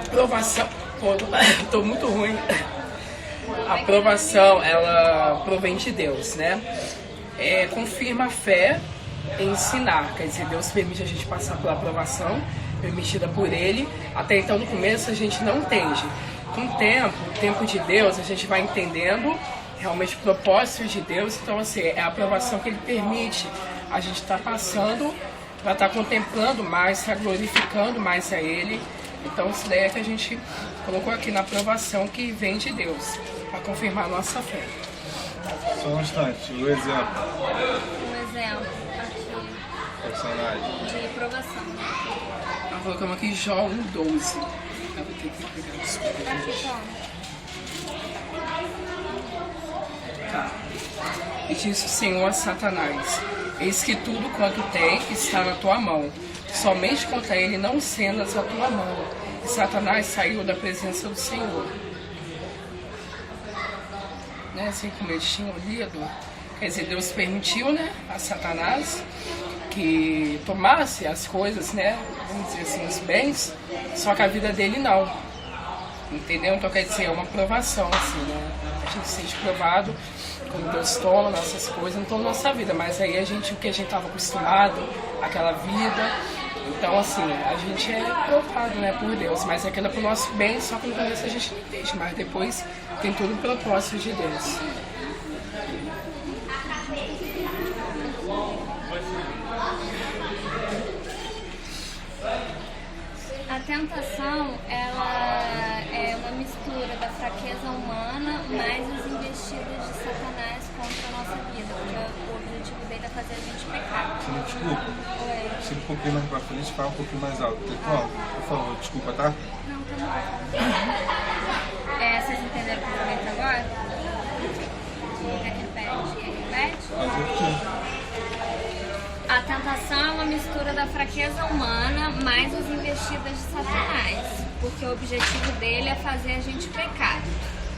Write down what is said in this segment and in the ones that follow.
aprovação, pô, tô muito ruim. A aprovação, ela provém de Deus, né? Confirma a fé em ensinar, quer dizer, Deus permite a gente passar pela aprovação, permitida por Ele. Até então, no começo, a gente não entende. Com o tempo de Deus, a gente vai entendendo realmente o propósito de Deus. Então, assim, é a aprovação que Ele permite. A gente está passando para estar contemplando mais, estar glorificando mais a Ele. Então, essa ideia que a gente colocou aqui na aprovação que vem de Deus, para confirmar a nossa fé. Só um instante, o exemplo. Um exemplo aqui Personagem. de aprovação. Nós colocamos aqui Jó 1:12. Eu vou ter que pegar isso. Aqui, Tá. E disse o Senhor a Satanás: eis que tudo quanto tem está na tua mão, somente contra ele não cendas a tua mão. E Satanás saiu da presença do Senhor. Né? Assim como eles tinham lido, quer dizer, Deus permitiu, né, a Satanás que tomasse as coisas, né, vamos dizer assim, os bens, só que a vida dele não. Entendeu? Então, quer dizer, é uma provação, assim, né? A gente se sente provado quando Deus toma nossas coisas, não toma nossa vida, mas aí o que a gente estava acostumado, aquela vida. Então, assim, a gente é provado, né, por Deus, mas aquilo é pro nosso bem, só que no começo a gente não entende, mas depois tem todo o propósito de Deus. A tentação, ela é uma mistura da fraqueza humana mais as investidas de Satanás contra a nossa vida, porque o objetivo dele é fazer a gente pecar. Você me desculpa. Oi. Chega um pouquinho mais pra frente, fala um pouquinho mais alto. Tem como? Por favor, desculpa, tá? Não, tá bom. Vocês entenderam perfeitamente agora? Repete. Mas aqui. A tentação é uma mistura da fraqueza humana mais as investidas de Satanás, porque o objetivo dele é fazer a gente pecar.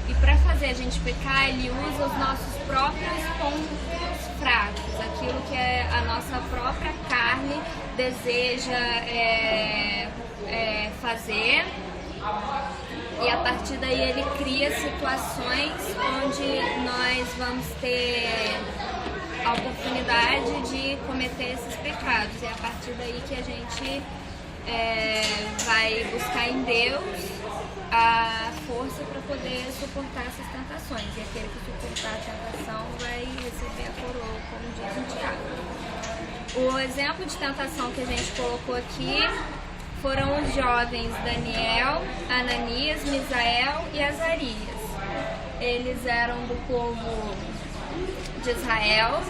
E para fazer a gente pecar, ele usa os nossos próprios pontos fracos, aquilo que a nossa própria carne deseja fazer. E a partir daí ele cria situações onde nós vamos ter a oportunidade de cometer esses pecados. E é a partir daí que a gente vai buscar em Deus a força para poder suportar essas tentações. E aquele que suportar a tentação vai receber a coroa, como diz o Tiago. O exemplo de tentação que a gente colocou aqui foram os jovens Daniel, Ananias, Misael e Azarias. Eles eram do povo de Israel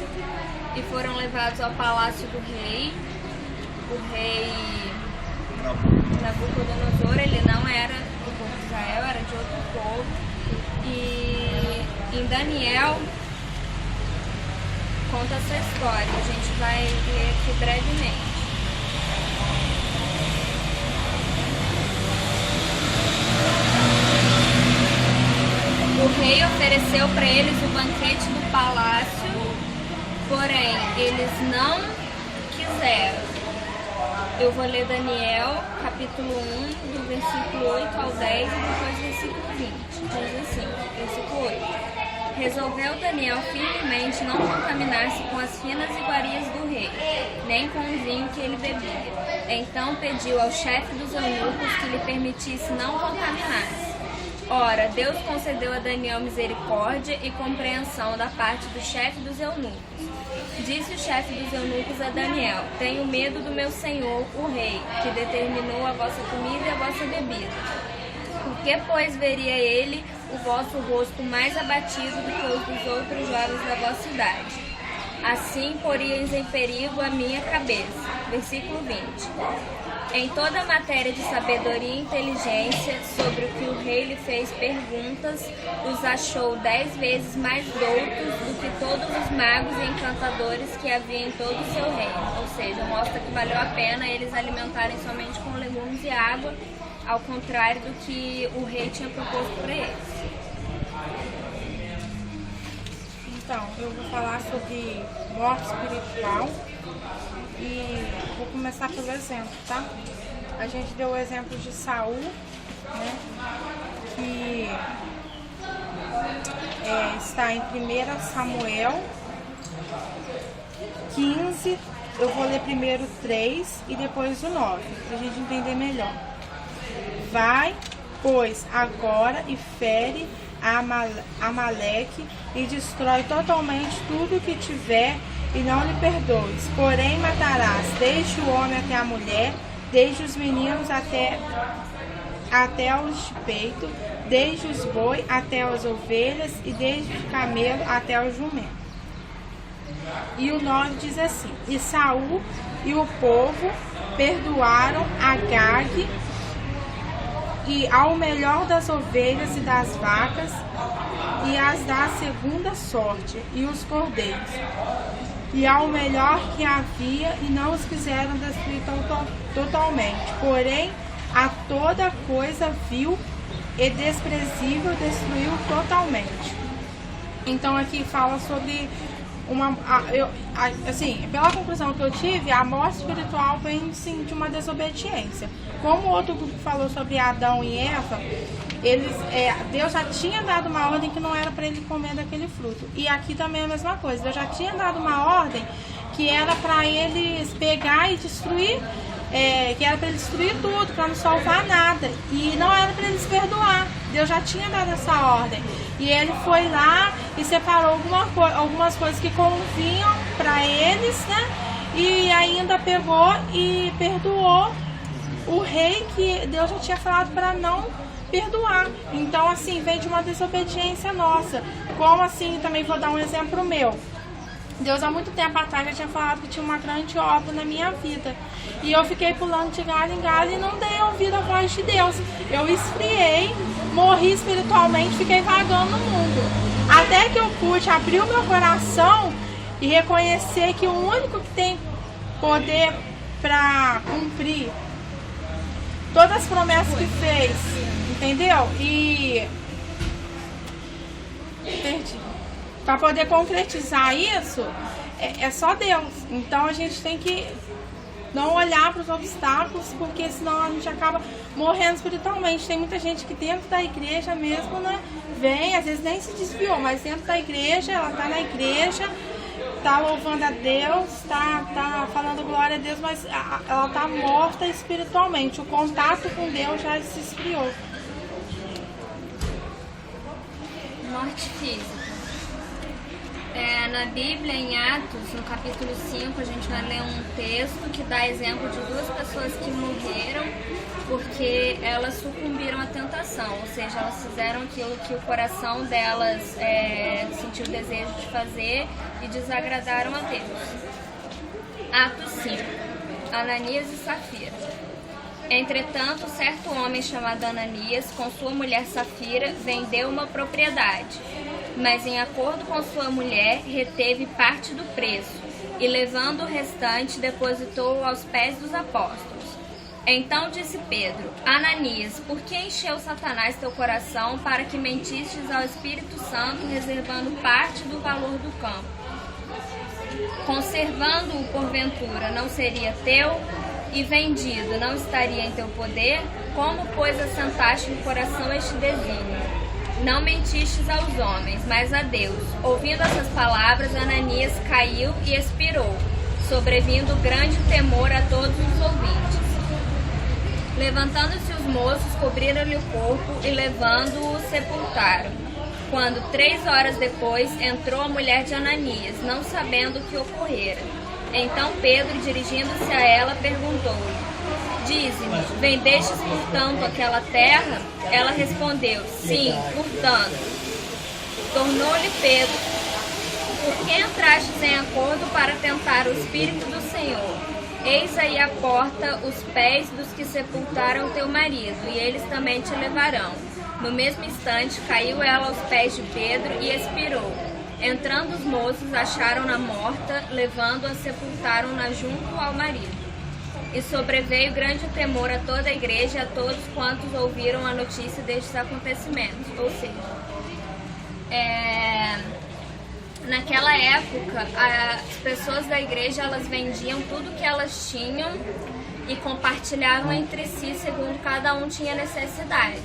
e foram levados ao palácio do rei. O rei Nabucodonosor, ele não era do povo de Israel, era de outro povo. E em Daniel conta essa história, a gente vai ler aqui brevemente. O rei ofereceu para eles o banquete do palácio, porém eles não quiseram. Eu vou ler Daniel, capítulo 1, do versículo 8 ao 10 e depois versículo 20. Diz assim, versículo 8. Resolveu Daniel firmemente não contaminar-se com as finas iguarias do rei, nem com o vinho que ele bebia. Então pediu ao chefe dos eunucos que lhe permitisse não contaminar-se. Ora, Deus concedeu a Daniel misericórdia e compreensão da parte do chefe dos eunucos. Disse o chefe dos eunucos a Daniel: tenho medo do meu senhor, o rei, que determinou a vossa comida e a vossa bebida. Por que, pois, veria ele o vosso rosto mais abatido do que os dos outros jovens da vossa idade? Assim poríeis em perigo a minha cabeça. Versículo 20. Em toda a matéria de sabedoria e inteligência, sobre o que o rei lhe fez perguntas, os achou 10 vezes mais doutos do que todos os magos e encantadores que havia em todo o seu reino. Ou seja, mostra que valeu a pena eles alimentarem somente com legumes e água, ao contrário do que o rei tinha proposto para eles. Então, eu vou falar sobre morte espiritual e vou começar pelo exemplo, tá? A gente deu o exemplo de Saul né? Que está em 1 Samuel 15. Eu vou ler primeiro 3 e depois o 9, para a gente entender melhor. Vai, pois, agora e fere a Amaleque e destrói totalmente tudo que tiver e não lhe perdoes. Porém matarás desde o homem até a mulher, desde os meninos até os de peito, desde os boi até as ovelhas e desde o camelo até o jumento. E o 9 diz assim: e Saul e o povo perdoaram Agag e ao melhor das ovelhas e das vacas e as da segunda sorte e os cordeiros e ao melhor que havia, e não os quiseram destruir totalmente, porém a toda coisa vil e desprezível destruiu totalmente. Então aqui fala sobre assim, pela conclusão que eu tive, a morte espiritual vem sim de uma desobediência. Como o outro grupo falou sobre Adão e Eva, Deus já tinha dado uma ordem que não era para ele comer daquele fruto. E aqui também é a mesma coisa. Deus já tinha dado uma ordem que era para eles pegar e destruir, que era para eles destruir tudo, para não salvar nada. E não era para eles perdoar. Deus já tinha dado essa ordem. E ele foi lá e separou algumas coisas que convinham para eles, né? E ainda pegou e perdoou o rei que Deus já tinha falado para não perdoar. Então, assim, vem de uma desobediência nossa. Como assim, também vou dar um exemplo meu. Deus há muito tempo atrás já tinha falado que tinha uma grande obra na minha vida. E eu fiquei pulando de galho em galho e não dei ouvido à voz de Deus. Eu esfriei, morri espiritualmente, fiquei vagando no mundo. Até que eu pude abrir o meu coração e reconhecer que o único que tem poder para cumprir todas as promessas que fez, entendeu? E para poder concretizar isso, é só Deus. Então a gente tem que não olhar para os obstáculos, porque senão a gente acaba morrendo espiritualmente. Tem muita gente que dentro da igreja mesmo, né, vem, às vezes nem se desviou, mas dentro da igreja, ela está na igreja, está louvando a Deus, está falando glória a Deus, mas ela está morta espiritualmente. O contato com Deus já se esfriou. Morte física. Na Bíblia, em Atos, no capítulo 5, a gente vai ler um texto que dá exemplo de duas pessoas que morreram porque elas sucumbiram à tentação, ou seja, elas fizeram aquilo que o coração delas sentiu o desejo de fazer e desagradaram a Deus. Atos 5. Ananias e Safira. Entretanto, certo homem chamado Ananias, com sua mulher Safira, vendeu uma propriedade, mas em acordo com sua mulher, reteve parte do preço, e levando o restante, depositou aos pés dos apóstolos. Então disse Pedro: Ananias, por que encheu Satanás teu coração para que mentistes ao Espírito Santo, reservando parte do valor do campo? Conservando-o porventura não seria teu, e vendido não estaria em teu poder? Como, pois, assentaste no coração este desígnio? Não mentistes aos homens, mas a Deus. Ouvindo essas palavras, Ananias caiu e expirou, sobrevindo grande temor a todos os ouvintes. Levantando-se os moços, cobriram-lhe o corpo e, levando-o, sepultaram. Quando 3 horas depois entrou a mulher de Ananias, não sabendo o que ocorrera. Então Pedro, dirigindo-se a ela, perguntou-lhe: Dize-me, vendestes portanto aquela terra? Ela respondeu: Sim, portanto. Tornou-lhe Pedro: Por que entrastes em acordo para tentar o Espírito do Senhor? Eis aí à porta os pés dos que sepultaram teu marido, e eles também te levarão. No mesmo instante caiu ela aos pés de Pedro e expirou. Entrando os moços, acharam-na morta, levando-a, sepultaram-na junto ao marido. E sobreveio grande temor a toda a igreja e a todos quantos ouviram a notícia destes acontecimentos. Ou seja, naquela época, as pessoas da igreja, elas vendiam tudo que elas tinham e compartilharam entre si segundo cada um tinha necessidade.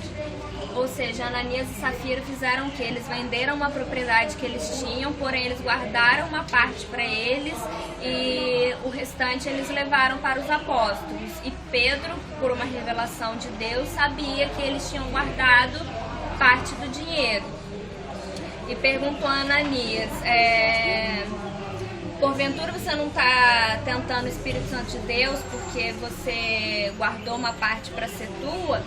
Ou seja, Ananias e Safira fizeram o que? Eles venderam uma propriedade que eles tinham, porém eles guardaram uma parte para eles e o restante eles levaram para os apóstolos. E Pedro, por uma revelação de Deus, sabia que eles tinham guardado parte do dinheiro. E perguntou a Ananias, porventura você não está tentando o Espírito Santo de Deus porque você guardou uma parte para ser tua?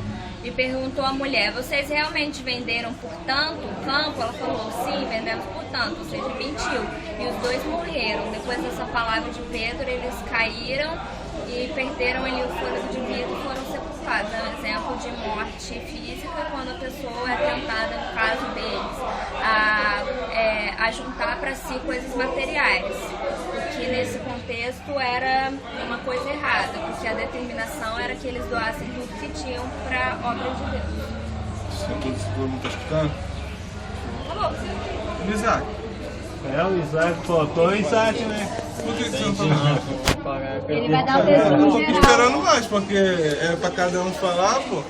E perguntou à mulher, vocês realmente venderam por tanto o campo? Ela falou, sim, vendemos por tanto, ou seja, mentiu. E os dois morreram. Depois dessa palavra de Pedro, eles caíram e perderam ali o fôlego de vida e foram sepultados. É um exemplo de morte física, quando a pessoa é tentada, no caso deles, a juntar para si coisas materiais. O que nesse contexto era uma coisa errada, porque a determinação era que eles doassem tudo que tinham para a obra de Deus. Todo mundo está escutando? Acabou. Isaac, O Isaac faltou o Isaac, né? por que você não tá falando? Ele vai dar um Eu resumo tô geral. esperando mais, porque é pra cada um falar, pô.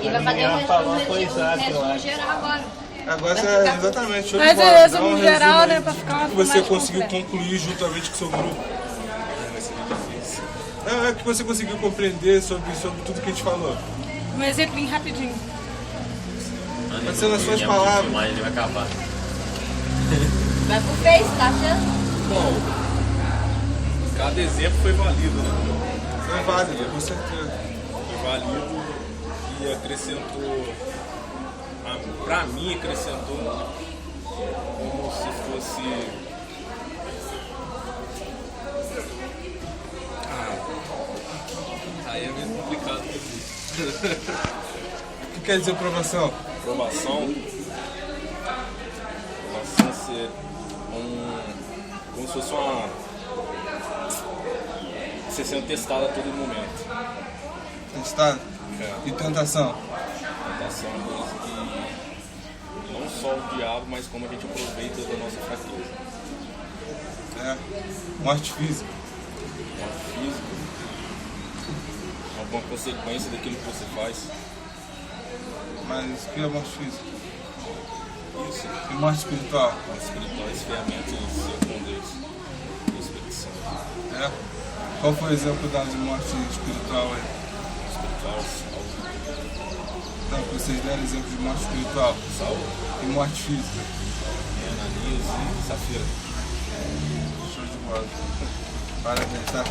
Ele vai fazer um falou foi Isaac, eu resumo acho. geral agora. Agora você é exatamente show de Mas bola. é resumo Dá um geral, resumo né, aí pra ficar uma que você mais conseguiu completo. concluir juntamente com o seu grupo. Não, é que você conseguiu compreender sobre tudo que a gente falou. Um exemplo bem rapidinho. Mas sendo as suas palavras. Mas ele vai acabar. Vai pro Face, tá achando? Bom, cada exemplo foi válido, né? Foi válido, com certeza. Foi válido e acrescentou, pra mim acrescentou como se fosse... Aí é meio complicado dizer. O que quer dizer aprovação? Aprovação ser como se fosse uma... Você sendo testado a todo momento. Testado? É. E tentação? Tentação é uma coisa que não só o diabo, mas como a gente aproveita da nossa fraqueza. É. Morte física. Morte física, alguma consequência daquilo que você faz. Mas o que é morte física? Isso, E morte espiritual? morte espiritual, esse ferramenta em ser com Deus, o Espírito Santo. É. Qual foi o exemplo dado de morte espiritual aí? Espiritual, Então, que vocês deram exemplo de morte espiritual Saul, e morte física. Ananias e Safira. Show de bola. Parabéns, tá?